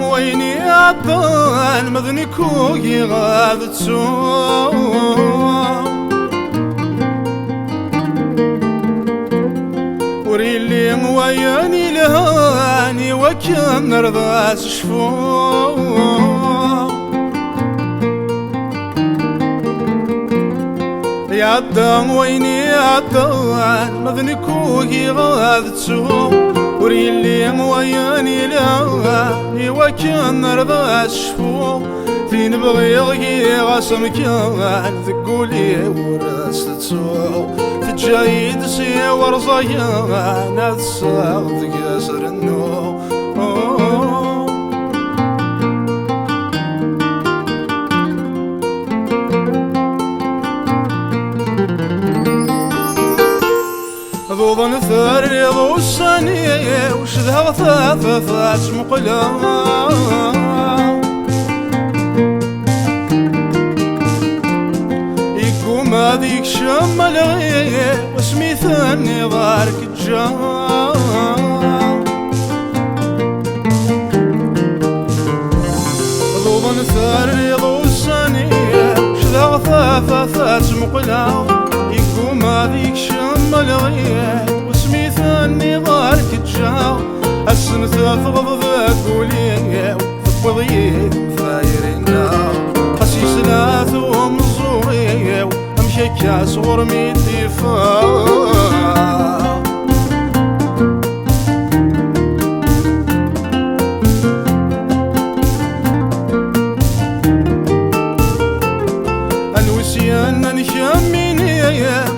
ويني عطان مذني كوكي غاد تسوم وريلي وياني لهاني وكان رضاس شفوم يعطان ويني عطان مذني كوكي غاد تسوم وريلي وياني لهاني وكان رضاس شفوم فين بغيغي غاسم كان ذقولي ورست تسوم في الجايد سي ورزيان الصاغ ذقاسر النوم ذوض نثار ذو السنية وشذها ثاث مقلا يقوم هذيك شم الغيه واسمي ثاني ضارك الجام ذوض نثار ذو السنية وشذها ثاث مقلا يقوم هذيك شم الغيه واسمي ثاني ضارك الجام السنة تفض ذاك وليه وضيه فايرين خسيس لا ثوم الزوريه امشي كاس ورميتي فا الوسيان نشميني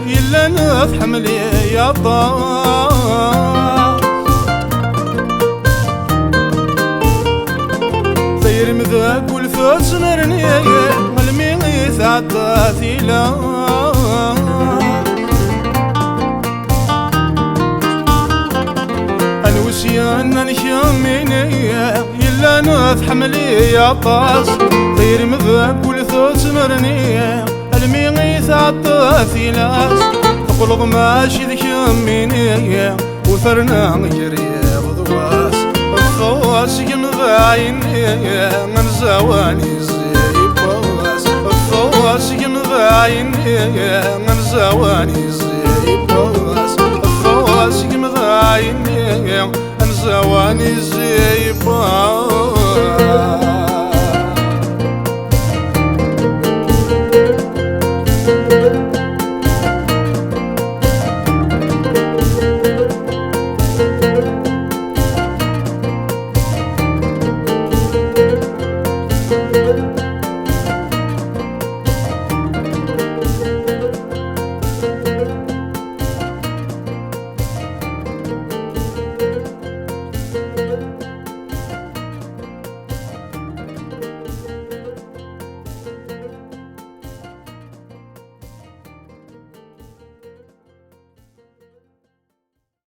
إلا نفحم لي يا طار زير مذاك والفاس نرني الميغيث عطاثي لا الوسيان نشميني إلا نفحم لي يا طاس زير مذاك والفاس نرني الميغيث عطاثي لاس تقلب ماشي ذك يميني وثرنا جريب ضواس الفواس ينضايني من زواني زي بواس الفواس ينضايني من زواني زي بواس